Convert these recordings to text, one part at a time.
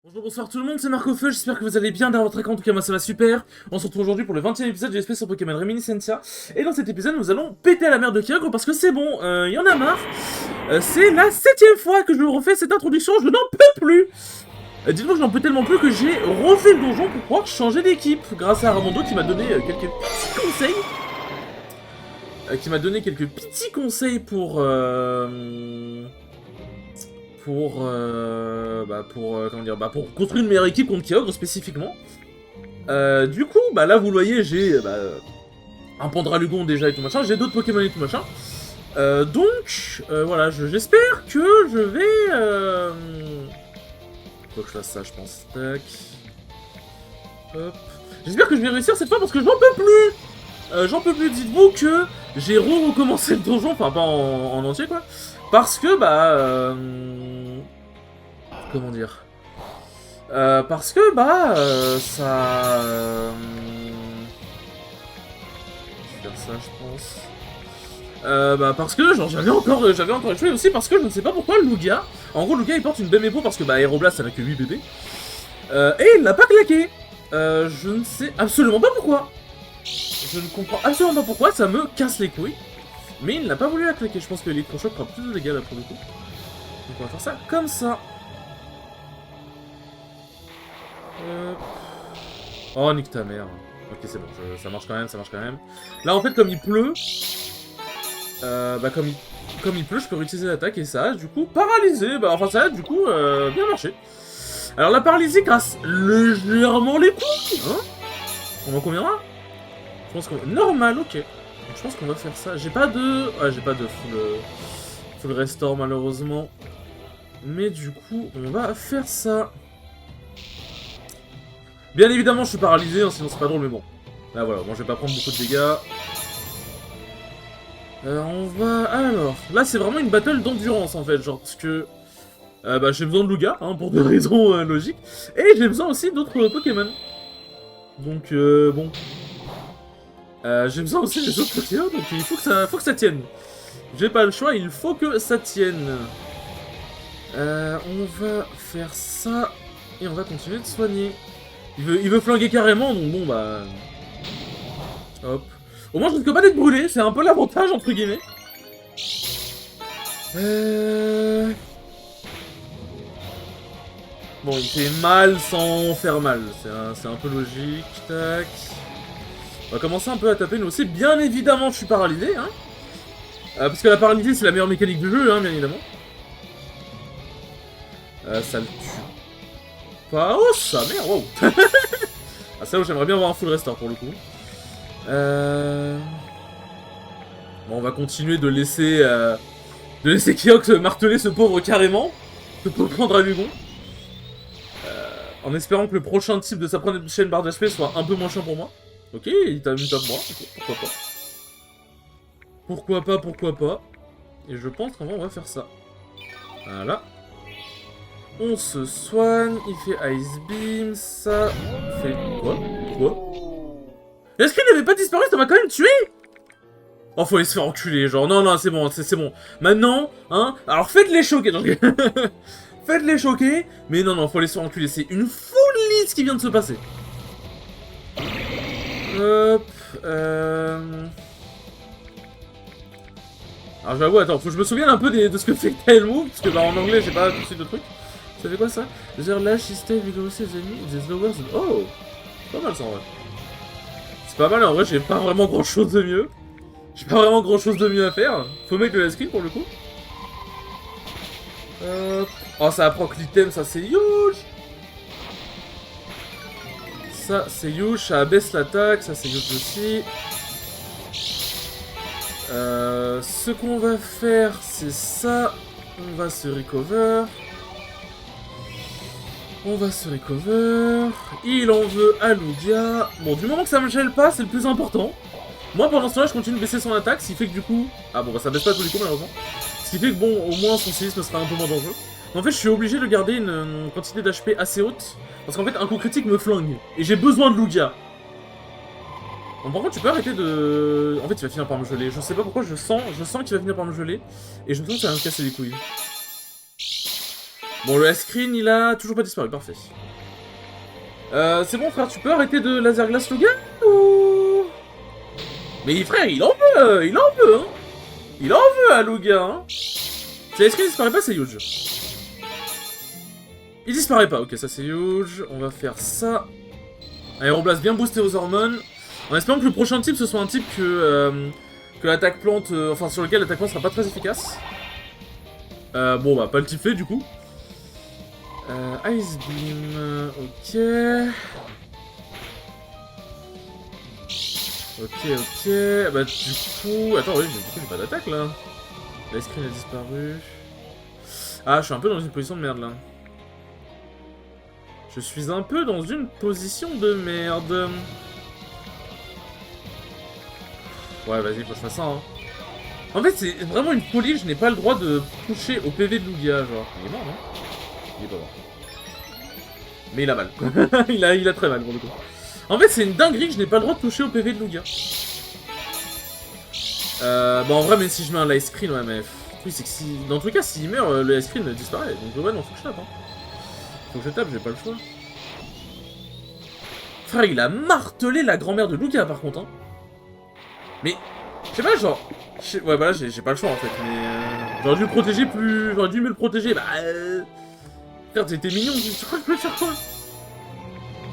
Bonjour, bonsoir tout le monde, c'est Marcofeu, j'espère que vous allez bien dans votre écran, en tout cas moi ça va super. On se retrouve aujourd'hui pour le 20e épisode de l'espèce sur Pokémon Reminiscentia. Et dans cet épisode nous allons péter à la merde de Kyogre parce que c'est bon, y en a marre. C'est la 7e fois que je refais cette introduction, je n'en peux plus. Dites-moi que je n'en peux tellement plus que j'ai refait le donjon pour pouvoir changer d'équipe. Grâce à Armando qui m'a donné quelques petits conseils. Pour construire une meilleure équipe contre Kyogre spécifiquement. Du coup, là vous le voyez, j'ai un Pandralugon déjà et tout machin, j'ai d'autres Pokémon et tout machin. Voilà, j'espère que je vais... Faut que je fasse ça, je pense. Tac. Hop. J'espère que je vais réussir cette fois parce que j'en peux plus. J'en peux plus, dites-vous que j'ai recommencé le donjon, enfin pas en entier quoi. Parce que, comment dire parce que, ça... je vais faire ça, je pense. Parce que, genre, j'avais encore échoué aussi parce que je ne sais pas pourquoi Lugia... En gros, Lugia, il porte une BMEPO parce que, Aeroblast, ça n'a que 8 bébés. Et il l'a pas claqué. Je ne sais absolument pas pourquoi. Je ne comprends absolument pas pourquoi, ça me casse les couilles. Mais il n'a pas voulu la claquer. Je pense que l'électrochoc fera plus de dégâts là pour le coup. Donc on va faire ça comme ça. Oh, nique ta mère. Ok, c'est bon, ça marche quand même. Là, en fait, comme il pleut... comme il pleut, je peux réutiliser l'attaque et ça a, du coup, paralysé. Ça a, du coup, bien marché. Alors, la paralysie casse légèrement les couilles, hein. On en combien là? Je pense qu'on... Normal, ok. Donc, je pense qu'on va faire ça. J'ai pas de... Ouais, j'ai pas de full restore, malheureusement. Mais du coup, on va faire ça. Bien évidemment, je suis paralysé, hein, sinon c'est pas drôle, mais bon. Là, voilà, moi je vais pas prendre beaucoup de dégâts. On va... Alors, là c'est vraiment une battle d'endurance en fait, genre, parce que... j'ai besoin de Lugia, hein, pour des raisons logiques. Et j'ai besoin aussi d'autres Pokémon. Donc, bon... j'ai besoin aussi des autres Pokémon, donc il faut que ça tienne. J'ai pas le choix, il faut que ça tienne. On va faire ça, et on va continuer de soigner. Il veut flinguer carrément, donc bon, hop. Au moins, je risque pas d'être brûlé, c'est un peu l'avantage, entre guillemets. Bon, il fait mal sans faire mal, c'est un peu logique, tac. On va commencer un peu à taper, nous aussi. Bien évidemment, je suis paralysé, hein. Parce que la paralysie, c'est la meilleure mécanique du jeu, hein, bien évidemment. Ça le tue pas. Oh, sa mère, wow. Ah, ça, j'aimerais bien avoir un full restore, pour le coup. Bon, on va continuer de laisser Kyogre marteler ce pauvre carrément. Ce pauvre Pandralugon. En espérant que le prochain type de sa prochaine barre d'HP soit un peu moins chiant pour moi. Ok, il tape moi. Okay, pourquoi pas. Et je pense qu'en vrai, on va faire ça. Voilà. On se soigne, il fait Ice Beam, ça fait... Quoi? Est-ce qu'il n'avait pas disparu, ça m'a quand même tué? Oh, faut aller se faire enculer, genre, non, c'est bon, c'est bon. Maintenant, hein, alors faites-les choquer, donc... Faites-les choquer, mais non, faut aller se faire enculer, c'est une folie ce qui vient de se passer. Hop, Alors j'avoue, attends, faut que je me souvienne un peu de ce que fait Tail Move, parce que en anglais, j'ai pas tout de suite de trucs. Ça fait quoi ça? Their lash is stay vigorously as enemy, it is lower than... Oh, c'est pas mal ça en vrai. C'est pas mal en vrai, j'ai pas vraiment grand chose de mieux. J'ai pas vraiment grand chose de mieux à faire. Faut mettre le skill pour le coup. Oh, ça approche l'item, ça c'est huge. Ça c'est huge, ça abaisse l'attaque, ça c'est huge aussi. Ce qu'on va faire, c'est ça. On va se recover. Il en veut à Lugia. Bon, du moment que ça me gèle pas, c'est le plus important. Moi, pendant ce temps-là, je continue de baisser son attaque, ce qui fait que du coup... Ah bon, ça baisse pas tous les coups, malheureusement. Ce qui fait que bon, au moins son séisme sera un peu moins dangereux. Mais en fait, je suis obligé de garder une quantité d'HP assez haute. Parce qu'en fait, un coup critique me flingue. Et j'ai besoin de Lugia. Bon, par contre, tu peux arrêter de... En fait, il va finir par me geler. Je sais pas pourquoi, je sens qu'il va finir par me geler. Et je me sens que ça va me casser les couilles. Bon, le screen, il a toujours pas disparu, parfait. C'est bon, frère, tu peux arrêter de laser glace le gars ou... Mais frère, il en veut, hein. Il en veut à Lugia, hein. Si le screen disparaît pas, c'est huge. Il disparaît pas, ok, ça c'est huge. On va faire ça. Aéroblast bien boosté aux hormones. En espérant que le prochain type, ce soit un type que l'attaque plante, enfin sur lequel l'attaque plante sera pas très efficace. Bon, bah, pas le type fait, du coup. Ice Beam, ok. Ok. Bah, du coup... Attends, oui, mais du coup, j'ai pas d'attaque, là. La screen a disparu. Ah, je suis un peu dans une position de merde, là. Je suis un peu dans une position de merde. Ouais, vas-y, faut que je fasse ça, hein. En fait, c'est vraiment une folie, je n'ai pas le droit de toucher au PV de Lugia, genre. Il est mort, non? Il est pas mort. Mais il a mal. il a très mal, pour le coup. En fait, c'est une dinguerie que je n'ai pas le droit de toucher au PV de Lugia. Bon, en vrai, même si je mets un live screen, ouais, mais... Le truc, c'est que si... Dans tous les cas, s'il meurt, le live screen disparaît. Donc, ouais, non, faut que je tape, hein. Faut que je tape, j'ai pas le choix. Frère, il a martelé la grand-mère de Lugia, par contre, hein. Mais... Je sais pas, genre... Ouais, bah là, j'ai pas le choix, en fait, mais... J'aurais dû le protéger plus... J'aurais dû mieux le protéger, bah... Frère, t'étais mignon, tu crois que je pouvais faire quoi?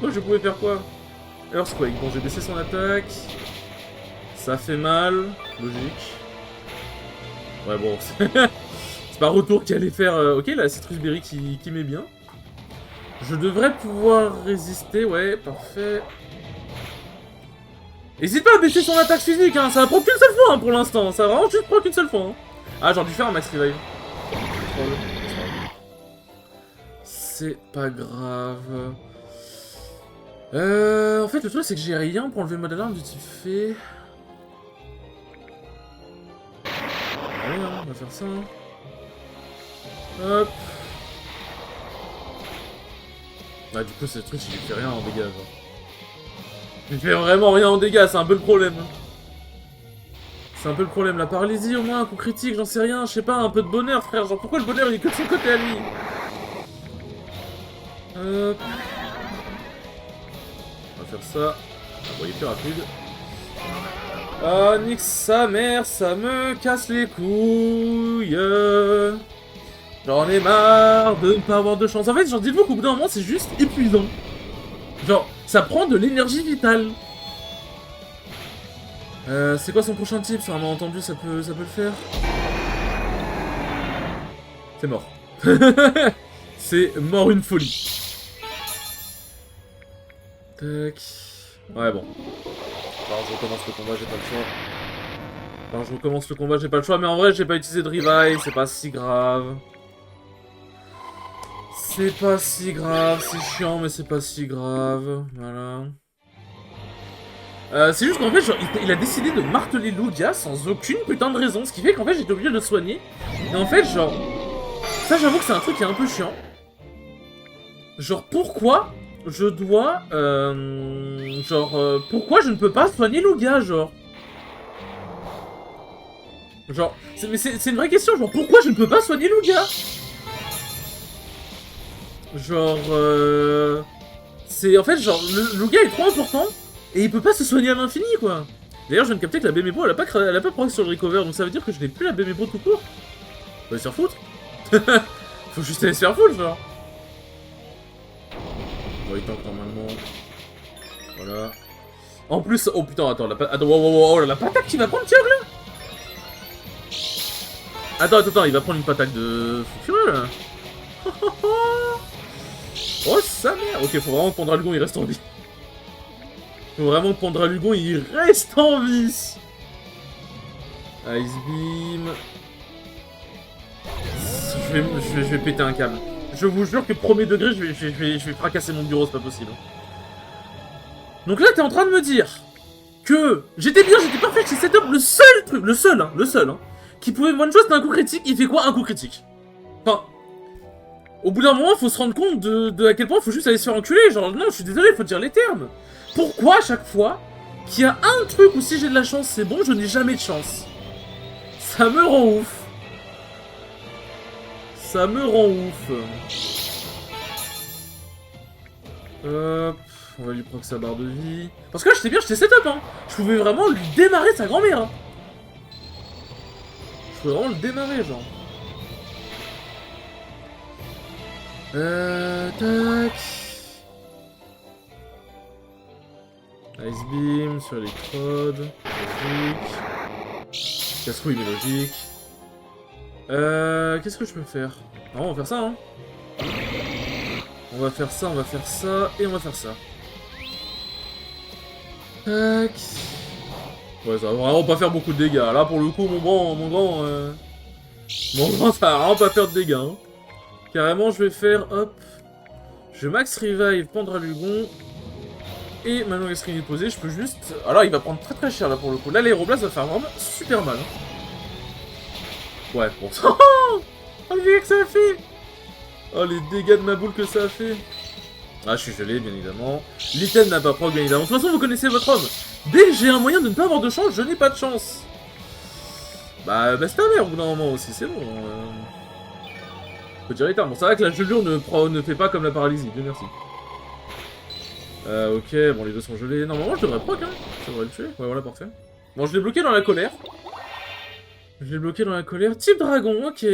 Moi, je pouvais faire quoi? Earthquake, bon, j'ai baissé son attaque. Ça fait mal, logique. Ouais, bon, c'est pas retour qui allait faire... Ok, la Citrus Berry qui met bien. Je devrais pouvoir résister, ouais, parfait. N'hésite pas à baisser son attaque physique, hein, ça va prendre qu'une seule fois hein, pour l'instant, ça va vraiment juste prendre qu'une seule fois. Hein. Ah, j'aurais dû faire un max revive. C'est pas grave. En fait, le truc, c'est que j'ai rien pour enlever le mode alarme du type fait. Allez, hein, on va faire ça. Hein. Hop. Ah, du coup, ce truc, il fait rien en dégâts, genre. Il fait vraiment rien en dégâts, c'est un peu le problème. C'est un peu le problème, la paralysie au moins, un coup critique, j'en sais rien, je sais pas, un peu de bonheur, frère. Genre, pourquoi le bonheur, il est que de son côté à lui? Hop. On va faire ça. Bon, il est plus rapide. Ah, nique sa mère, ça me casse les couilles. J'en ai marre de ne pas avoir de chance. En fait, genre, dites-vous qu'au bout d'un moment, c'est juste épuisant. Genre, ça prend de l'énergie vitale. C'est quoi son prochain type? Sur un malentendu, ça peut le faire. C'est mort. C'est mort une folie. Tac. Ouais, bon. Alors, je recommence le combat, j'ai pas le choix. Mais en vrai, j'ai pas utilisé de revive, c'est pas si grave. C'est pas si grave, c'est chiant, mais c'est pas si grave. Voilà. C'est juste qu'en fait, genre, il a décidé de marteler Lugia sans aucune putain de raison, ce qui fait qu'en fait, j'étais obligé de le soigner. Et en fait, genre... Ça, j'avoue que c'est un truc qui est un peu chiant. Genre, pourquoi je dois... pourquoi je ne peux pas soigner Lugia, genre? Genre, c'est une vraie question, genre, pourquoi je ne peux pas soigner Lugia? Genre, c'est... En fait, genre, le Lugia est trop important, et il peut pas se soigner à l'infini, quoi. D'ailleurs, je viens de capter que la BMEBO, elle a pas progressé sur le recover, donc ça veut dire que je n'ai plus la BMEBO tout court. Faut aller se faire foutre. Faut juste aller se faire foutre, genre. Bon, il tank normalement. Voilà. En plus, oh putain, attends, oh, la patate qui va prendre Tiog, là. Attends, il va prendre une patate de fou furieux, là. Oh, sa mère. Ok, faut vraiment que Pandralugon, il reste en vie. Faut vraiment que Pandralugon, il reste en vie. Ice Beam. Je vais péter un câble. Je vous jure que premier degré, je vais fracasser mon bureau, c'est pas possible. Donc là, t'es en train de me dire que j'étais parfait chez setup, le seul, qui pouvait one-shot d'un coup critique, il fait quoi un coup critique? Enfin, au bout d'un moment, faut se rendre compte de à quel point faut juste aller se faire enculer. Genre, non, je suis désolé, faut dire les termes. Pourquoi à chaque fois qu'il y a un truc où si j'ai de la chance, c'est bon, je n'ai jamais de chance? Ça me rend ouf. Ça me rend ouf. Hop, on va lui proc sa barre de vie. Parce que là, j'étais bien, j'étais setup, hein. Je pouvais vraiment lui démarrer sa grand-mère. Hein. Je pouvais vraiment le démarrer, genre. Tac. Ice Beam sur Electrode. Logique. Casse-couille, mais logique. Qu'est-ce que je peux faire? Non, on va faire ça, hein. On va faire ça, et on va faire ça. Tac. Ouais, ça va vraiment pas faire beaucoup de dégâts. Là, pour le coup, mon grand, ça va vraiment pas faire de dégâts, hein. Carrément, je vais faire, hop. Je max revive Pendralugon. Et maintenant, il est posé, je peux juste... Alors, il va prendre très très cher, là, pour le coup. Là, l'aéroblast va faire vraiment super mal. Hein. Ouais, bon. Oh, le dégât que ça a fait. Oh, les dégâts de ma boule que ça a fait. Ah, je suis gelé, bien évidemment. L'item n'a pas proc, bien évidemment. De toute façon, vous connaissez votre homme. Dès que j'ai un moyen de ne pas avoir de chance, je n'ai pas de chance. Bah c'est ta mère, au bout d'un moment aussi, c'est bon. Faut dire l'état. Bon, c'est vrai que la gelure ne fait pas comme la paralysie, Dieu merci. Ok, bon, les deux sont gelés. Normalement, je devrais proc, hein. Ça devrait le tuer. Ouais, voilà, parfait. Bon, je l'ai bloqué dans la colère. Type dragon, ok.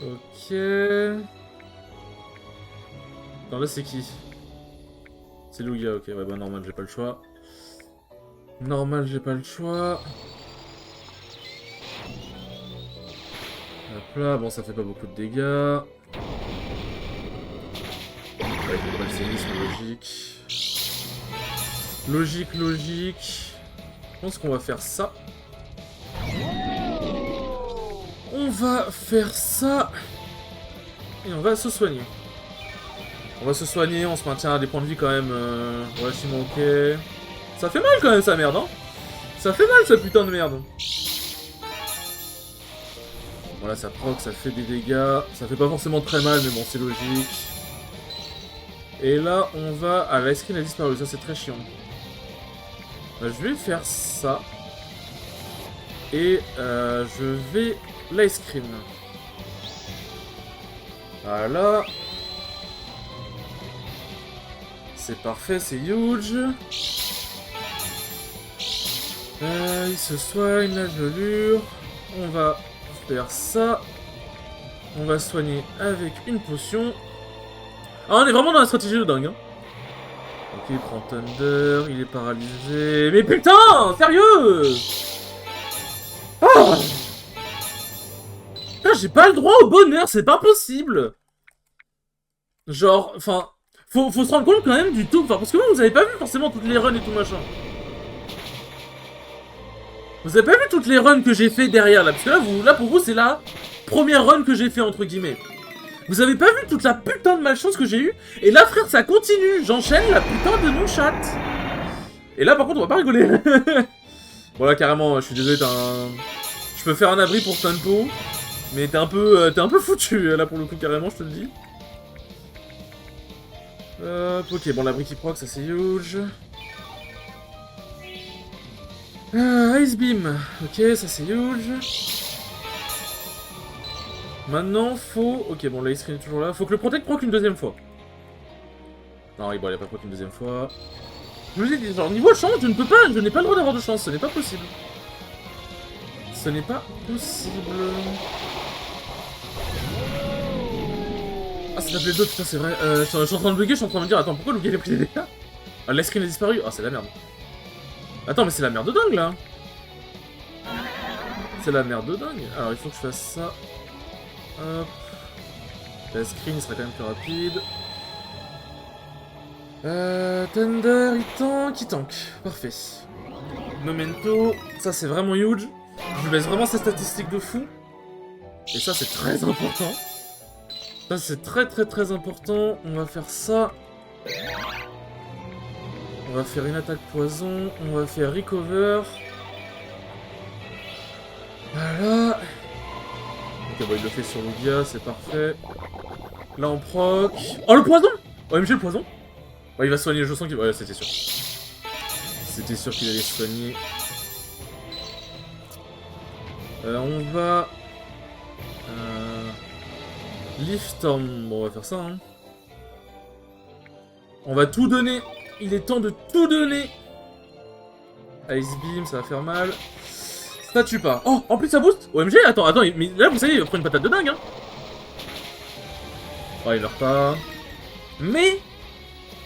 Ok. Non, là, c'est qui? C'est Lugia, ok. Ouais, bah, normal, j'ai pas le choix. Hop là, bon, ça fait pas beaucoup de dégâts. Ouais, il pas le séisme, logique. Je pense qu'on va faire ça. On va faire ça. Et on va se soigner. On se maintient à des points de vie quand même relativement ok. Ça fait mal quand même sa merde, hein. Ça fait mal sa putain de merde. Voilà, ça proc, ça fait des dégâts. Ça fait pas forcément très mal, mais bon, c'est logique. Et là, on va... Ah, l'ice cream a disparu, ça c'est très chiant. Je vais faire ça. Et je vais... L'ice cream. Voilà. C'est parfait, c'est huge. Il se soigne, la gelure. On va faire ça. On va soigner avec une potion. Ah, on est vraiment dans la stratégie de dingue. Hein. Ok, il prend Thunder, il est paralysé. Mais putain, sérieux. Oh, j'ai pas le droit au bonheur, c'est pas possible. Genre, enfin, faut se rendre compte quand même du tout. Enfin, parce que vous avez pas vu forcément toutes les runs et tout machin. Vous avez pas vu toutes les runs que j'ai fait derrière là. Parce que là pour vous, c'est la première run que j'ai fait entre guillemets. Vous avez pas vu toute la putain de malchance que j'ai eue. Et là, frère, ça continue. J'enchaîne la putain de mon chat. Et là, par contre, on va pas rigoler. Bon, là, carrément, je suis désolé, je peux faire un abri pour Stunpo. Mais t'es un peu foutu, là, pour le coup, carrément, je te le dis. Ok, bon, l'abri qui proc, ça c'est huge. Ice Beam. Ok, ça c'est huge. Maintenant, faut... Ok, bon, l'ice cream est toujours là. Faut que le protect proc une deuxième fois. Non, bon, il a pas proc une deuxième fois. Je vous ai dit, genre, niveau chance, je n'ai pas le droit d'avoir de chance, ce n'est pas possible. Ce n'est pas possible. Ah, c'est la Blade 2, putain, c'est vrai. Je suis en train de bugger, je suis en train de me dire, attends, pourquoi Lugia a pris des dégâts? Ah, l'ice cream a disparu. Ah, c'est la merde. Attends, mais c'est la merde de dingue, là. C'est la merde de dingue. Alors, il faut que je fasse ça. Hop. La screen sera quand même plus rapide. Thunder, il tank. Parfait. Memento, ça c'est vraiment huge. Je laisse vraiment ces statistiques de fou. Et ça c'est très important. Ça c'est très important. On va faire ça. On va faire une attaque poison. On va faire recover. Voilà. Ok, bon, il le fait sur Lugia, c'est parfait. Là, on proc. Oh, le poison! OMG, le poison! Ouais, il va soigner, je sens qu'il... Ouais, c'était sûr. C'était sûr qu'il allait se soigner. On va... Lift en... Bon, on va faire ça, hein. On va tout donner. Il est temps de tout donner. Ice Beam, ça va faire mal. Ça tue pas. Oh, en plus ça boost. OMG, attends, mais là, vous savez, il va prendre une patate de dingue, hein. Oh, il meurt pas. Mais...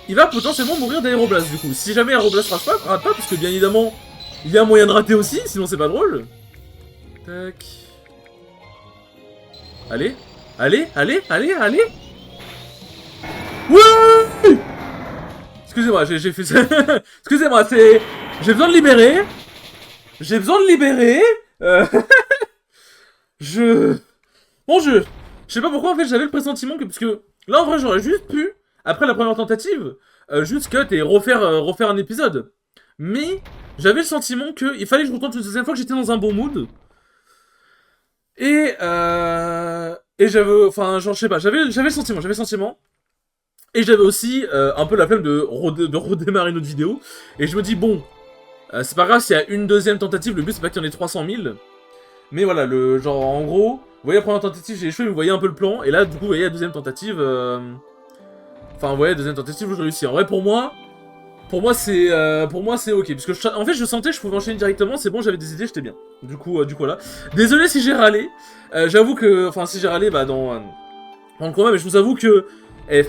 il va potentiellement mourir d'Aéroblast, du coup. Si jamais Aéroblast rate pas, parce que bien évidemment, il y a un moyen de rater aussi, sinon c'est pas drôle. Tac. Allez. Allez. Ouais. Excusez-moi, j'ai fait ça. Excusez-moi, c'est... J'ai besoin de libérer. Je... Bon, je sais pas pourquoi, en fait, j'avais le pressentiment que... Parce que là, en vrai, j'aurais juste pu, après la première tentative, juste cut et refaire un épisode. Mais j'avais le sentiment que il fallait que je retente une deuxième fois que j'étais dans un bon mood. Et j'avais... Enfin, genre, je sais pas, j'avais le sentiment. Et j'avais aussi un peu la flemme de redémarrer une autre vidéo. Et je me dis, bon, c'est pas grave s'il y a une deuxième tentative, le but c'est pas qu'il y en ait 300 000. Mais voilà, le genre, en gros, vous voyez la première tentative, j'ai échoué, vous voyez un peu le plan. Et là, du coup, vous voyez la deuxième tentative... Enfin, vous voyez, la deuxième tentative où je réussis. En vrai, pour moi c'est ok. Parce que, en fait, je sentais que je pouvais enchaîner directement, c'est bon, j'avais des idées, j'étais bien. Du coup, voilà. Désolé si j'ai râlé. J'avoue que... Enfin, si j'ai râlé, bah, dans le combat, mais je vous avoue que...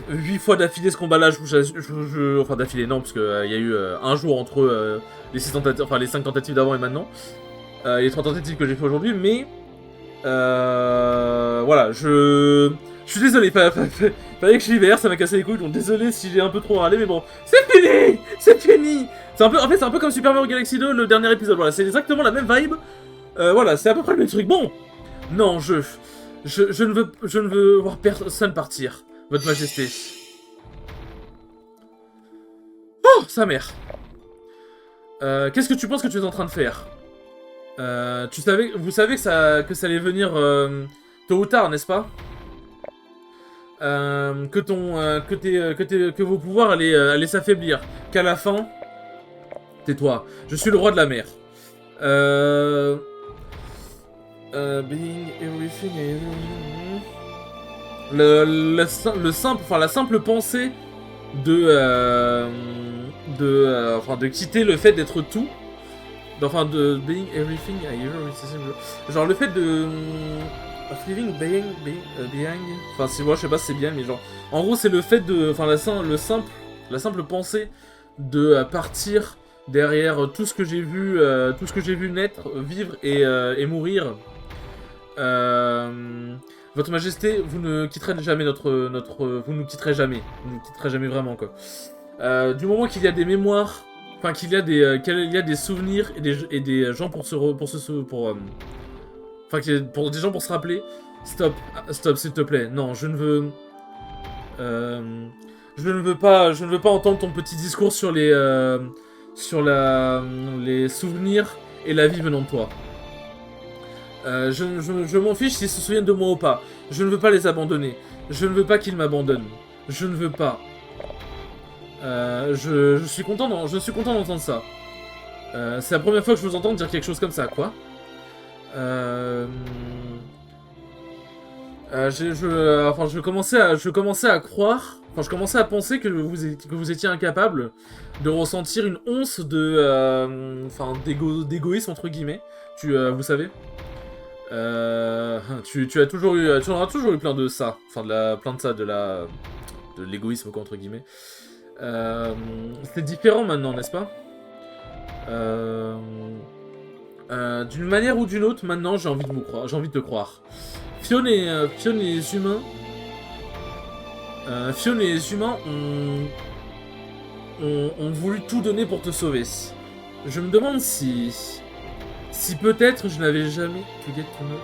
8 fois d'affilée ce combat-là, enfin d'affilée non, parce qu'il y a eu un jour entre les 6 tentatives, enfin les 5 tentatives d'avant et maintenant. Les 3 tentatives que j'ai fait aujourd'hui, mais... voilà, je suis désolé, fallait que je libère, ça m'a cassé les couilles, donc désolé si j'ai un peu trop râlé, mais bon, c'est fini. En fait, c'est un peu comme Super Mario Galaxy 2, le dernier épisode, voilà, c'est exactement la même vibe. Voilà, c'est à peu près le même truc. Bon, non, je ne veux voir personne partir. Votre Majesté. Oh, sa mère. Qu'est-ce que tu penses que tu es en train de faire? Vous savez que ça allait venir tôt ou tard, n'est-ce pas? Que vos pouvoirs allaient s'affaiblir. Qu'à la fin... Tais-toi. Je suis le roi de la mer. Being everything... la simple pensée de quitter le fait d'être tout, enfin de being everything I ever, genre le fait de living being, enfin si moi je sais pas si c'est bien, mais genre en gros c'est le fait de, enfin la simple pensée de partir derrière tout ce que j'ai vu, naître, vivre et mourir. Votre Majesté, vous ne quitterez jamais vous nous quitterez jamais. Vous nous quitterez jamais vraiment, quoi. Du moment qu'il y a des mémoires, enfin qu'il y a des souvenirs et des gens pour des gens pour se rappeler. Stop, s'il te plaît. Non, je ne veux pas entendre ton petit discours sur les souvenirs et la vie venant de toi. Je m'en fiche s'ils se souviennent de moi ou pas. Je ne veux pas les abandonner. Je ne veux pas qu'ils m'abandonnent. Je ne veux pas. Je suis content d'entendre ça. C'est la première fois que je vous entends dire quelque chose comme ça, quoi. Je commençais à croire, enfin je commençais à penser que vous étiez incapable de ressentir une once d'égoïsme entre guillemets. Vous savez. Tu en as toujours eu plein de ça, enfin de l'égoïsme quoi entre guillemets. C'est différent maintenant, n'est-ce pas? D'une manière ou d'une autre, maintenant j'ai envie de te croire. Fion et les humains. Fion et les humains ont voulu tout donner pour te sauver. Je me demande si peut-être je n'avais jamais to get to know.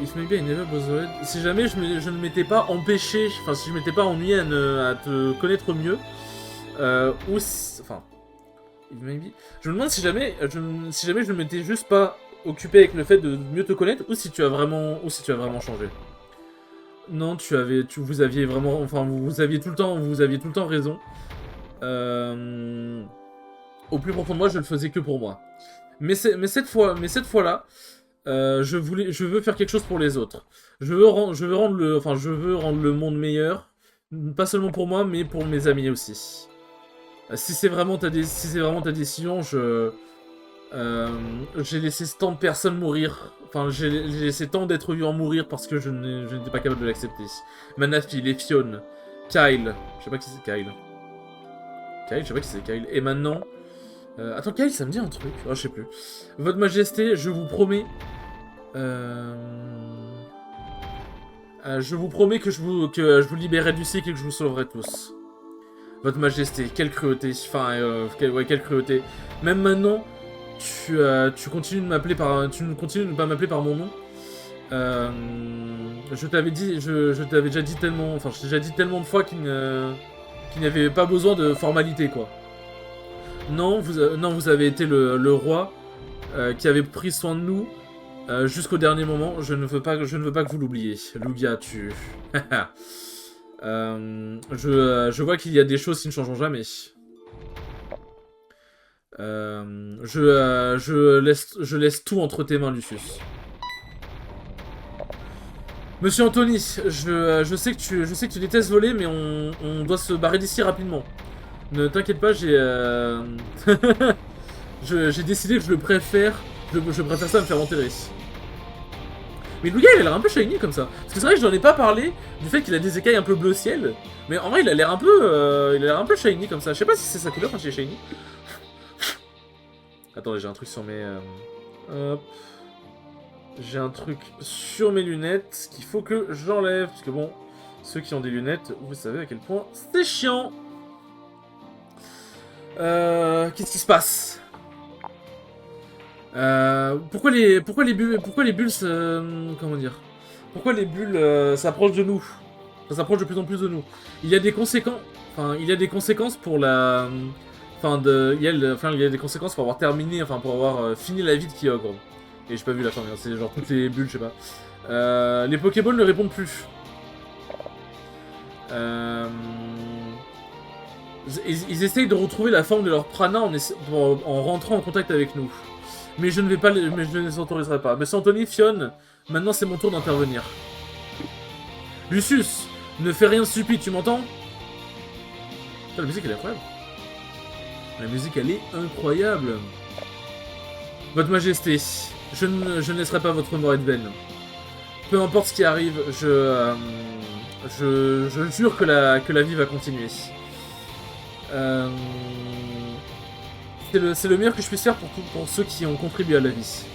If maybe I never bothered. Si jamais je ne m'étais pas empêché, enfin si je m'étais pas ennuyé à te connaître mieux, enfin, maybe. Je me demande si jamais je ne m'étais juste pas occupé avec le fait de mieux te connaître, ou si tu as vraiment changé. Non, vous aviez vraiment, enfin vous aviez tout le temps raison. Au plus profond de moi, je le faisais que pour moi. Mais cette fois-là, je veux faire quelque chose pour les autres. Je veux rendre le monde meilleur. Pas seulement pour moi, mais pour mes amis aussi. Si c'est vraiment si c'est vraiment ta décision, j'ai laissé tant de personnes mourir. Enfin, j'ai laissé tant d'êtres vivants mourir parce que je n'étais pas capable de l'accepter. Manafi, Lephion, Kyle. Je sais pas qui c'est Kyle. Kyle, je sais pas qui c'est Kyle. Et maintenant... attends, Kyle, ça me dit un truc. Oh, je sais plus. Votre Majesté, je vous promets... je vous promets que je vous libérerai du cycle et que je vous sauverai tous. Votre Majesté, quelle cruauté. Enfin, ouais, quelle cruauté. Même maintenant, tu continues de m'appeler par... Tu ne continues de ne pas m'appeler par mon nom. Je t'avais dit... Je t'avais déjà dit tellement... Enfin, je t'ai déjà dit tellement de fois qu'il n'y avait pas besoin de formalité, quoi. Non, vous avez été le roi qui avait pris soin de nous jusqu'au dernier moment. Je ne veux pas que vous l'oubliez. Lugia, tu... je vois qu'il y a des choses qui ne changeront jamais. Je laisse tout entre tes mains, Lucius. Monsieur Anthony, je sais que tu détestes voler, mais on doit se barrer d'ici rapidement. Ne t'inquiète pas, j'ai décidé que je préfère ça à me faire enterrer. Mais Lugia, il a l'air un peu shiny comme ça. Parce que c'est vrai que je n'en ai pas parlé du fait qu'il a des écailles un peu bleu ciel. Mais en vrai, il a l'air un peu shiny comme ça. Je sais pas si c'est sa couleur quand il est shiny. Attendez, j'ai un truc sur mes... Hop. J'ai un truc sur mes lunettes qu'il faut que j'enlève. Parce que bon, ceux qui ont des lunettes, vous savez à quel point c'est chiant. Qu'est-ce qui se passe? Pourquoi les bulles comment dire? Pourquoi les bulles s'approchent de nous? Ça s'approche de plus en plus de nous. Il y a des conséquences. Enfin, il y a des conséquences pour la. Il y a des conséquences pour avoir terminé, enfin pour avoir fini la vie de Kyogre. Et j'ai pas vu la fin, c'est genre toutes les bulles, je sais pas. Les Pokéballs ne répondent plus. Ils essayent de retrouver la forme de leur prana en rentrant en contact avec nous. Mais je ne les autoriserai pas. Monsieur Anthony, Fion, maintenant c'est mon tour d'intervenir. Lucius, ne fais rien de stupide, tu m'entends? La musique elle est incroyable. La musique elle est incroyable. Votre Majesté, je ne laisserai pas votre mort être vaine. Peu importe ce qui arrive, je jure que la vie va continuer. C'est le meilleur que je puisse faire pour ceux qui ont contribué à la vie. C'est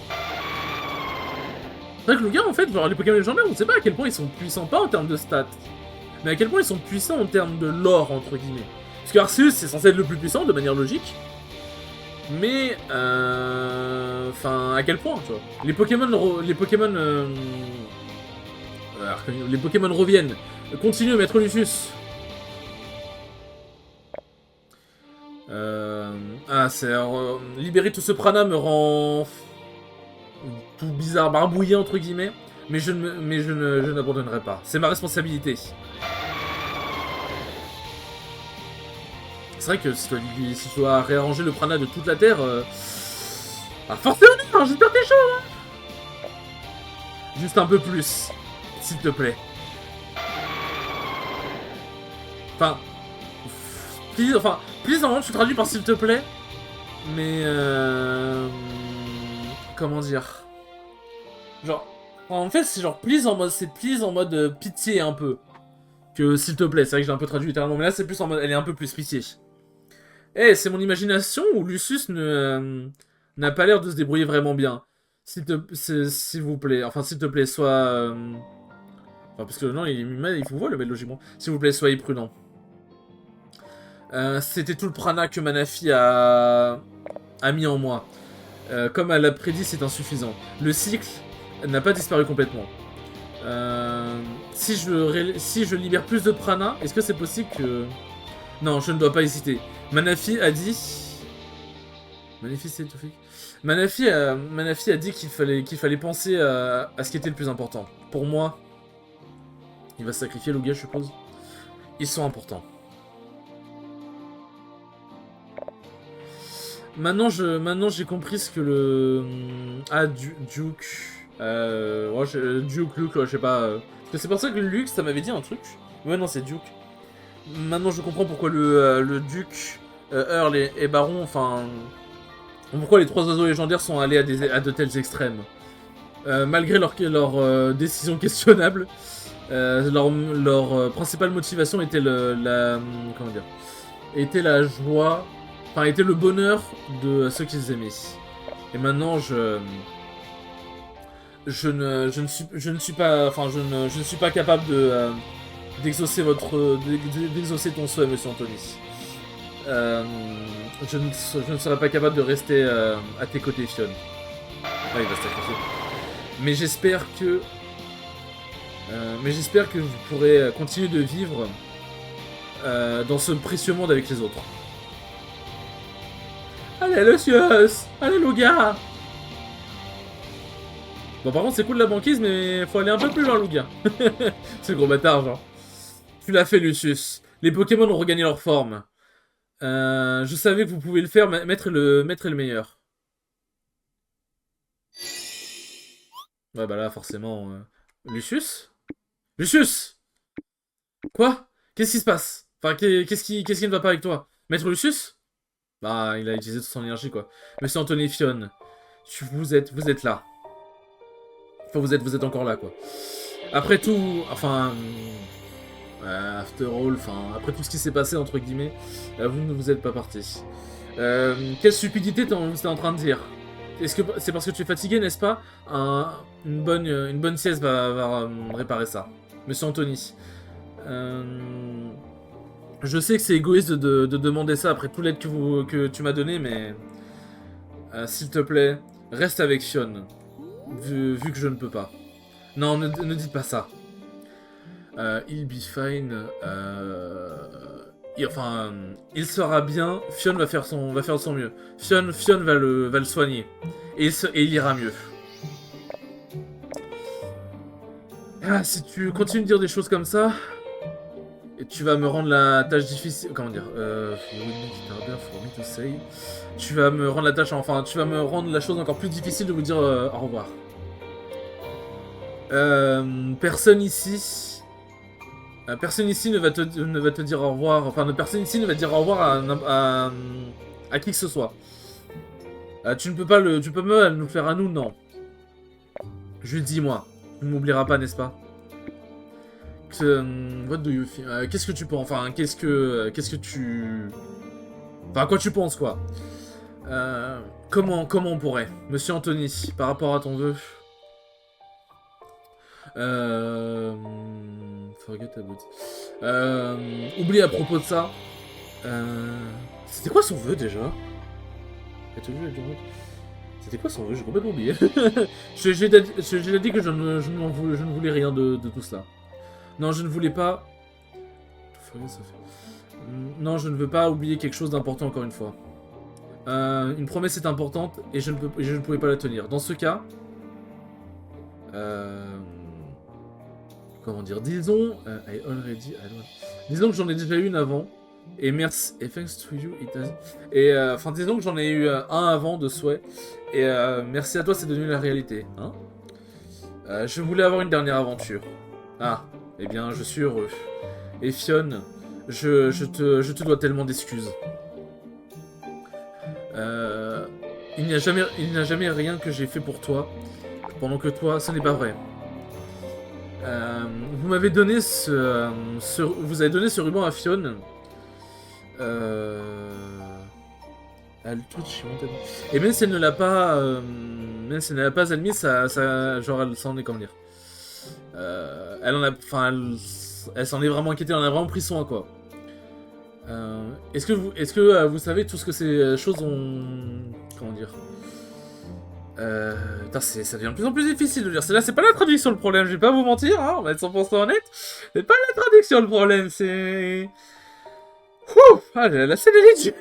vrai que le gars, en fait, genre les Pokémon légendaires, on ne sait pas à quel point ils sont puissants, pas en termes de stats, mais à quel point ils sont puissants en termes de lore, entre guillemets. Parce que Arceus, c'est censé être le plus puissant, de manière logique. Mais, enfin, à quel point, tu vois. Les Pokémon reviennent. Continue, Maître Lucius. Libérer tout ce prana me rend tout bizarre, barbouillé entre guillemets, mais je n'abandonnerai pas. C'est ma responsabilité. C'est vrai que si tu dois réarranger le prana de toute la Terre, force honneur, j'espère que t'es chaud, hein. Juste un peu plus, s'il te plaît. Enfin, please, normalement, tu traduis par s'il te plaît. Mais, comment dire? Genre, en fait, c'est genre please en mode pitié un peu. Que s'il te plaît, c'est vrai que j'ai un peu traduit littéralement, mais là, c'est plus en mode, elle est un peu plus pitié. Eh, c'est mon imagination ou Lucius n'a pas l'air de se débrouiller vraiment bien. S'il vous plaît, enfin, s'il te plaît, sois... Enfin, parce que non, il faut voir le mail logiquement. S'il vous plaît, soyez prudent. C'était tout le prana que Manafi a mis en moi. Comme elle l'a prédit, c'est insuffisant. Le cycle n'a pas disparu complètement. Si je libère plus de prana, est-ce que c'est possible que... Non, je ne dois pas hésiter. Manafi a dit... Manafi a dit qu'il fallait penser à ce qui était le plus important. Pour moi, il va sacrifier Lugia, je suppose. Ils sont importants. Maintenant j'ai compris ce que le... Ah, Duke... Ouais, Duke, Luke, je sais pas. Parce que c'est pour ça que Luke, ça m'avait dit un truc. Ouais, non, c'est Duke. Maintenant, je comprends pourquoi le Duc, Earl et Baron, enfin... Pourquoi les trois oiseaux légendaires sont allés à de tels extrêmes. Malgré leur décision questionnable, leur principale motivation était comment dire, était la joie, enfin était le bonheur de ceux qu'ils aimaient. Et maintenant je ne suis pas, enfin je ne suis pas capable d'exaucer d'exaucer ton souhait, Monsieur Anthony. Je ne serais pas capable de rester à tes côtés, Fionn. Ah, il va se sacrifier. Mais j'espère que vous pourrez continuer de vivre dans ce précieux monde avec les autres. Allez, Lucius! Allez, Louga! Bon, par contre, c'est cool la banquise, mais faut aller un peu plus loin, Louga. C'est le gros bâtard, genre. Tu l'as fait, Lucius. Les Pokémon ont regagné leur forme. Je savais que vous pouvez le faire, maître est le meilleur. Ouais, bah là, forcément... Lucius? Lucius! Quoi? Qu'est-ce qui se passe? Enfin, qu'est-ce qui ne va pas avec toi? Maître Lucius? Bah, il a utilisé toute son énergie, quoi. Monsieur Anthony Fionn, vous êtes là. Enfin, vous êtes encore là, quoi. Après tout, enfin... after all, enfin, après tout ce qui s'est passé, entre guillemets, vous ne vous êtes pas parti. Quelle stupidité vous êtes en train de dire? Est-ce que c'est parce que tu es fatigué, n'est-ce pas? Une bonne sieste va réparer ça. Monsieur Anthony. Je sais que c'est égoïste de demander ça après tout l'aide que tu m'as donné, mais... s'il te plaît, reste avec Fionn. Vu que je ne peux pas. Non, ne dites pas ça. He'll be fine. Il sera bien. Fionn va faire de son mieux. Fionn va le soigner. Et il ira mieux. Ah, si tu continues de dire des choses comme ça, et tu vas me rendre la tâche difficile. Comment dire? Tu vas me rendre la tâche. Enfin, tu vas me rendre la chose encore plus difficile de vous dire au revoir. Personne ici ne va te dire au revoir. Enfin, personne ici ne va dire au revoir à qui que ce soit. Tu peux pas nous faire à nous, non. Je lui dis, moi. Tu ne m'oublieras pas, n'est-ce pas? What do you think? Qu'est-ce que tu penses? Enfin, qu'est-ce que tu... Enfin, à quoi tu penses, quoi? Comment on pourrait? Monsieur Anthony, par rapport à ton vœu... Forget about. Oublie à propos de ça. C'était quoi son vœu déjà? C'était quoi son vœu? J'ai complètement oublié. J'ai dit que je ne voulais rien de tout cela. Non, je ne voulais pas... Non, je ne veux pas oublier quelque chose d'important encore une fois. Une promesse est importante et je ne pouvais pas la tenir. Dans ce cas... Comment dire, disons, disons que j'en ai déjà eu une avant, et merci, et thanks to you, enfin, disons que j'en ai eu un avant de souhait, et merci à toi, c'est devenu la réalité, hein. Je voulais avoir une dernière aventure. Ah, eh bien, je suis heureux. Et Fionn, je te dois tellement d'excuses. Il n'y a jamais rien que j'ai fait pour toi, pendant que toi, ce n'est pas vrai. Vous m'avez donné vous avez donné ce ruban à Fionn. Et même si elle ne l'a pas, admis, genre elle s'en est, comment dire. Elle s'en est vraiment inquiétée, elle en a vraiment pris soin, quoi. Est-ce que vous savez tout ce que ces choses ont, comment dire. Putain, ça devient de plus en plus difficile de dire. C'est pas la traduction le problème, je vais pas vous mentir, hein, on va être 100% honnête. C'est pas la traduction le problème, c'est... Ouh, ah, la scène elle est dure.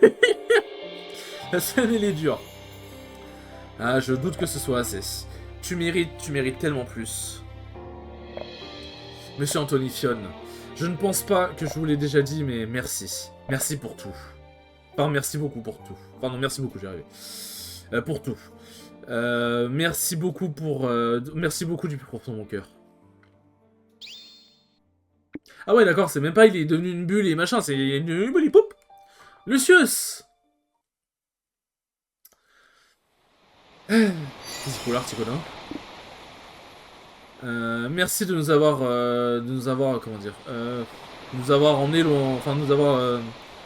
La scène elle est dure. Ah, je doute que ce soit assez. Tu mérites tellement plus. Monsieur Anthony Fionn, je ne pense pas que je vous l'ai déjà dit, mais merci. Merci pour tout. Enfin, merci beaucoup pour tout. Enfin, non, merci beaucoup, j'y arrive. Pour tout. Merci beaucoup merci beaucoup du plus profond de mon cœur. Ah ouais, d'accord, c'est même pas il est devenu une bulle et machin, c'est une bulle, poup. Lucius. Qu'est-ce pour l'article, merci de nous avoir, comment dire, nous avoir emmené loin, enfin, nous avoir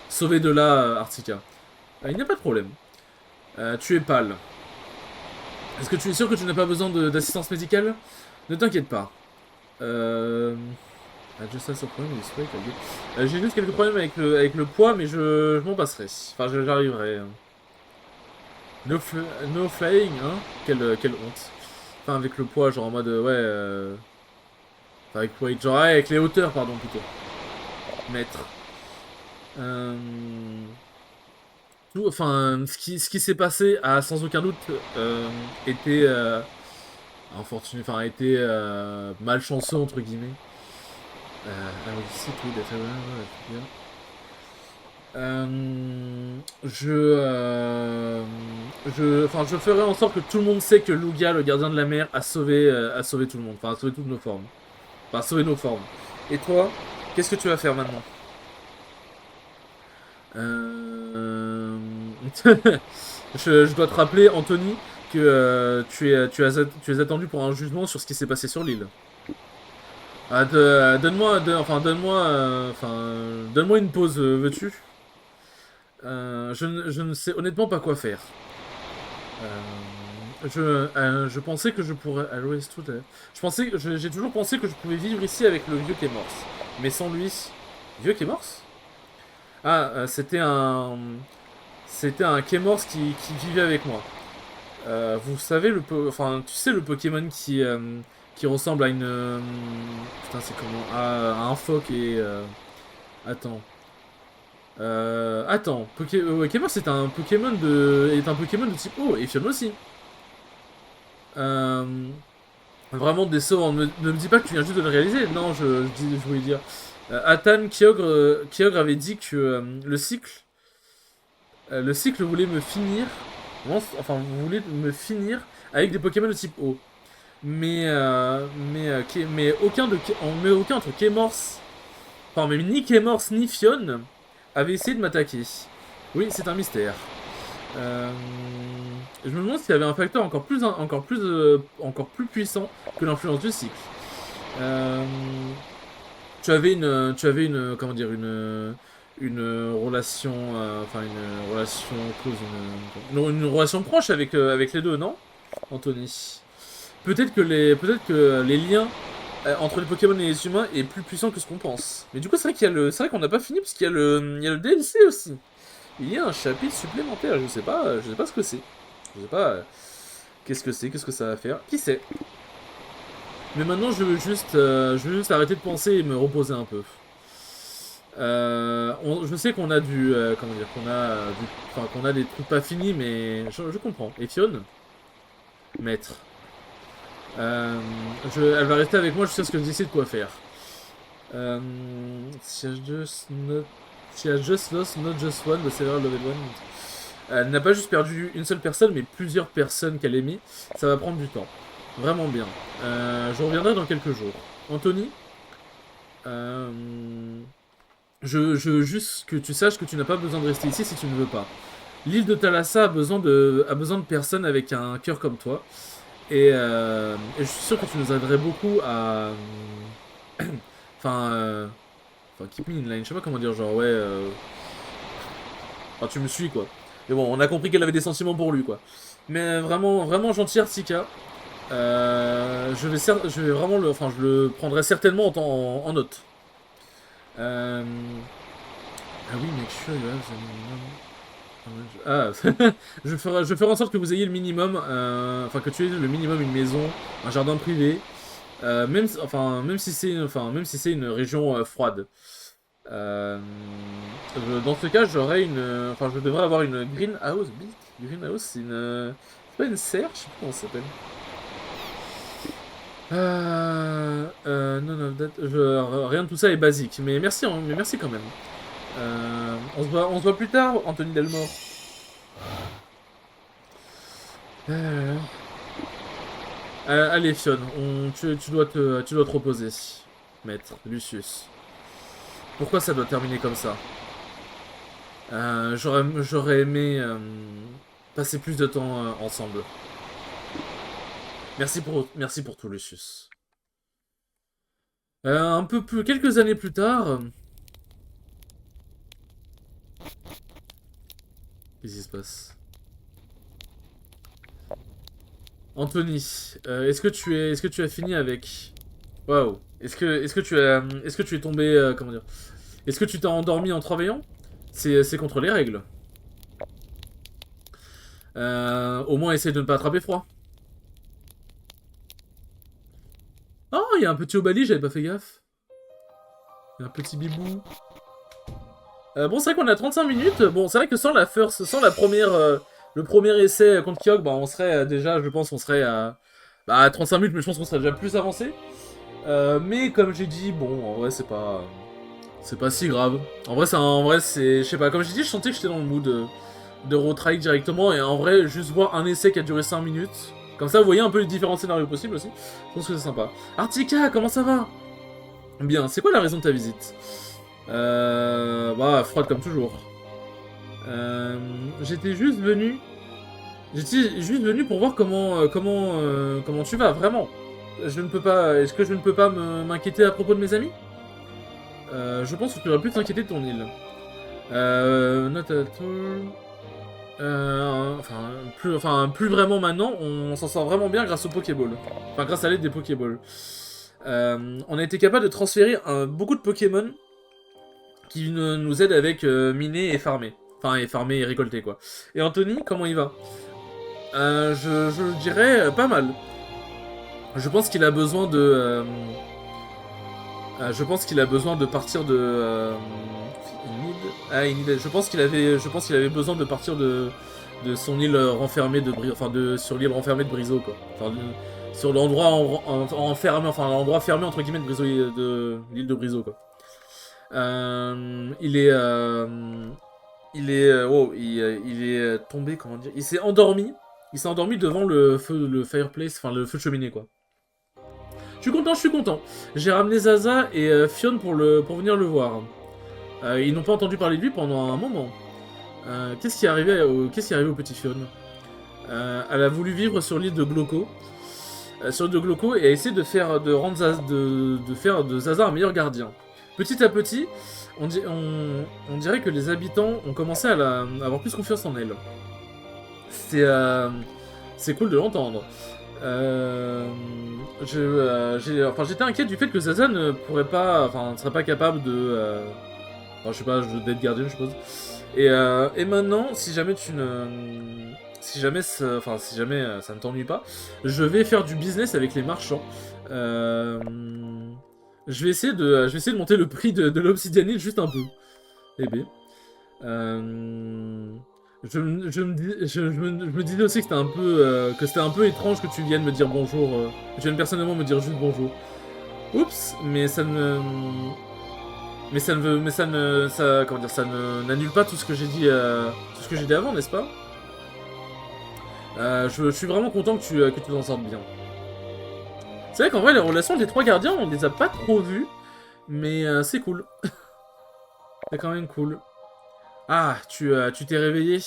sauvé de là, Artica. Il n'y a pas de problème. Tu es pâle. Est-ce que tu es sûr que tu n'as pas besoin d'assistance médicale? Ne t'inquiète pas. Just has a problem with weight, okay. J'ai juste quelques problèmes avec le poids, mais je m'en passerai. Enfin, j'arriverai. No flying, hein. Quelle honte. Enfin, avec le poids, genre en mode, ouais... Enfin, avec weight, genre, ouais, avec les hauteurs, pardon, plutôt. Mètre. Enfin, ce qui s'est passé a sans aucun doute été infortuné, enfin, été malchanceux, entre guillemets. Ah oui, c'est tout, d'être bien. Enfin, je ferai en sorte que tout le monde sait que Lugia, le gardien de la mer, a sauvé tout le monde. Enfin, a sauvé toutes nos formes. Enfin, a sauvé nos formes. Et toi, qu'est-ce que tu vas faire maintenant? Je dois te rappeler, Anthony, que tu es attendu pour un jugement sur ce qui s'est passé sur l'île. Ah, donne-moi une pause, veux-tu? Je ne sais honnêtement pas quoi faire. Je pensais que je pourrais... j'ai toujours pensé que je pouvais vivre ici avec le vieux Kémors. Mais sans lui... Vieux Kémors? Ah, C'était un Kémors qui vivait avec moi. Vous savez, enfin, tu sais le Pokémon qui ressemble à une... putain, c'est comment? À un phoque et... attends. Kémors est un Pokémon de type eau, et Fion aussi. Vraiment décevant. Ne me dis pas que tu viens juste de le réaliser. Non, je voulais dire. Atan Kyogre avait dit que le cycle voulait me finir. Enfin, vous voulez me finir avec des Pokémon de type eau. Mais aucun entre Kémors, enfin, mais ni Kémors ni Fion avait essayé de m'attaquer. Oui, c'est un mystère. Je me demande s'il y avait un facteur encore plus puissant que l'influence du cycle. Tu avais comment dire, une relation, enfin une relation close, une relation proche avec les deux, non, Anthony? Peut-être que les liens entre les Pokémon et les humains est plus puissant que ce qu'on pense. Mais du coup, c'est vrai qu'on n'a pas fini parce il y a le DLC aussi. Il y a un chapitre supplémentaire, je sais pas ce que c'est. Je sais pas qu'est-ce que c'est, qu'est-ce que ça va faire. Qui sait? Mais maintenant, je veux juste arrêter de penser et me reposer un peu. Je sais qu'on a comment dire, qu'on a des trucs pas finis, mais je comprends. Et Fion, maître. Elle va rester avec moi jusqu'à ce que je décide quoi faire. She has just lost not just one, but several level one. Elle n'a pas juste perdu une seule personne, mais plusieurs personnes qu'elle a mis. Ça va prendre du temps. Vraiment bien. Je reviendrai dans quelques jours. Anthony, je veux juste que tu saches que tu n'as pas besoin de rester ici si tu ne veux pas. L'île de Thalassa a besoin de personnes avec un cœur comme toi. Et je suis sûr que tu nous aiderais beaucoup à... enfin, keep me in line, je sais pas comment dire, genre, ouais... Enfin, tu me suis, quoi. Mais bon, on a compris qu'elle avait des sentiments pour lui, quoi. Mais vraiment, vraiment gentil, Artika. Je vais vraiment le... Enfin, je le prendrai certainement en note. Ah oui, make sure you have the minimum. Ah, je ferai en sorte que vous ayez le minimum, enfin que tu aies le minimum une maison, un jardin privé, même si c'est une région froide. Dans ce cas, je devrais avoir une greenhouse. Greenhouse, c'est pas une serre, je sais pas comment ça s'appelle. Non, rien de tout ça est basique, mais merci quand même. On se voit plus tard, Anthony Delmore. Euh, allez, Fion, tu dois te reposer. Maître, Lucius. Pourquoi ça doit terminer comme ça? J'aurais aimé passer plus de temps ensemble. Merci pour tout, Lucius. Un peu plus, quelques années plus tard... qu'est-ce qui se passe? Anthony, est-ce que tu as fini avec... Waouh. Est-ce que tu es tombé, comment dire? Est-ce que tu t'es endormi en travaillant? C'est contre les règles. Au moins, essaye de ne pas attraper froid. Oh, il y a un petit Obali, j'avais pas fait gaffe. Il y a un petit bibou. Bon, c'est vrai qu'on a 35 minutes. Bon, c'est vrai que sans la première, le premier essai contre Kyogre, bah, on serait déjà, je pense, on serait à 35 minutes, mais je pense qu'on serait déjà plus avancé. Mais comme j'ai dit, bon, en vrai, c'est pas si grave. En vrai, c'est, je sais pas, comme j'ai dit, je sentais que j'étais dans le mood de road trike directement, et en vrai, juste voir un essai qui a duré 5 minutes. Comme ça, vous voyez un peu les différents scénarios possibles aussi. Je pense que c'est sympa. Artika, comment ça va? Bien, c'est quoi la raison de ta visite? Bah, froide comme toujours. Euh, J'étais juste venu... J'étais juste venu pour voir comment tu vas, vraiment. Je ne peux pas... Est-ce que je ne peux pas m'inquiéter à propos de mes amis? Je pense que tu devrais plus t'inquiéter de ton île. Not at all. Plus vraiment maintenant, on s'en sort vraiment bien grâce au Pokéball. Enfin, grâce à l'aide des Pokéballs. On a été capable de transférer beaucoup de Pokémon qui nous aident avec miner et farmer. Enfin, et farmer et récolter, quoi. Et Anthony, comment il va? Je dirais pas mal. Je pense qu'il a besoin de... je pense qu'il a besoin de partir de... je pense qu'il avait besoin de partir de son île renfermée de Brizo, sur l'île renfermée de Brizo, quoi. Sur l'endroit enfermé, enfin l'endroit fermé entre guillemets de Brizo, de l'île de Brizo, quoi. Il est, il est tombé, comment dire, il s'est endormi. Il s'est endormi devant le fireplace, enfin le feu de cheminée, quoi. Je suis content, je suis content. J'ai ramené Zaza et Fion pour venir le voir. Ils n'ont pas entendu parler de lui pendant un moment. Qu'est-ce qui est arrivé au petit Fion? Elle a voulu vivre sur l'île de Gloco. Sur l'île de Gloco et a essayé de faire de Zaza un meilleur gardien. Petit à petit, on dirait que les habitants ont commencé à avoir plus confiance en elle. C'est cool de l'entendre. J'étais inquiet du fait que Zaza ne serait pas capable de, je sais pas, d'être gardien, je suppose. Et maintenant, si jamais ça ne t'ennuie pas, je vais faire du business avec les marchands. Je vais essayer de monter le prix de l'obsidianite juste un peu. Eh bien. Je me disais aussi que c'était un peu étrange que tu viennes me dire bonjour, que tu viennes personnellement me dire juste bonjour. Oups, mais ça ne... Mais ça ne veut... Mais ça ne... Ça, comment dire, ça n'annule pas tout ce que j'ai dit, tout ce que j'ai dit avant, n'est-ce pas? Je suis vraiment content que tu t'en sortes bien. C'est vrai qu'en vrai, les relations des trois gardiens, on les a pas trop vues, mais c'est cool. C'est quand même cool. Ah, tu t'es réveillé.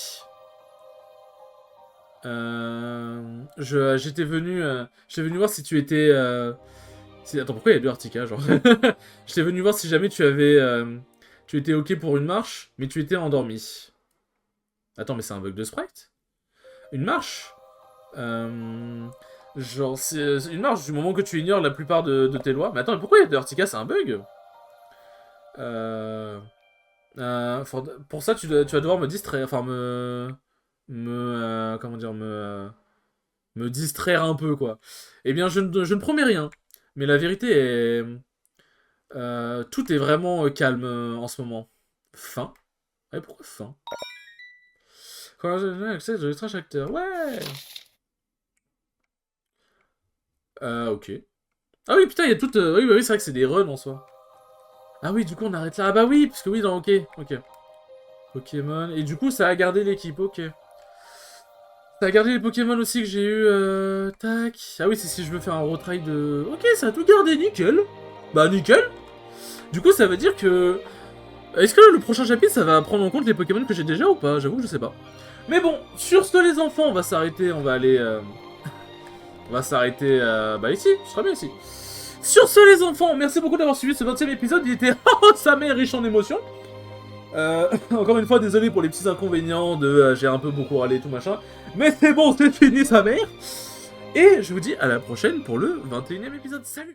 J'étais venu voir si tu étais... Attends, pourquoi il y a deux Artica, genre? J'étais venu voir si jamais tu étais ok pour une marche, mais tu étais endormi. Attends, mais c'est un bug de sprite? Une marche? Genre, c'est une marche du moment que tu ignores la plupart de tes lois. Mais attends, mais pourquoi il y a deux Artica? C'est un bug? Pour ça, tu vas devoir me distraire, enfin comment dire, me distraire un peu, quoi. Eh bien, je ne promets rien, mais la vérité est, tout est vraiment calme en ce moment. Fin? Ah, pourquoi fin? Quand j'ai accès de l'extra acteur. Ouais. Ok. Ah oui, putain, il y a tout. Oui, oui, c'est vrai que c'est des runs en soi. Ah oui, du coup, on arrête là. Ah bah oui, parce que oui, ok, ok. Pokémon. Et du coup, ça a gardé l'équipe, ok. T'as gardé les Pokémon aussi que j'ai eu, tac. Ah oui, c'est si je veux faire un retry de... Ok, ça a tout gardé, nickel. Bah, nickel. Du coup, ça veut dire que... Est-ce que le prochain chapitre, ça va prendre en compte les Pokémon que j'ai déjà ou pas? J'avoue que je sais pas. Mais bon, sur ce les enfants, on va s'arrêter, on va aller... On va s'arrêter, bah ici, ce sera bien ici. Sur ce les enfants, merci beaucoup d'avoir suivi ce 20ème épisode, il était sa mère riche en émotions. Encore une fois, désolé pour les petits inconvénients de j'ai un peu beaucoup râlé et tout machin. Mais c'est bon, c'est fini sa mère. Et je vous dis à la prochaine pour le 21ème épisode. Salut!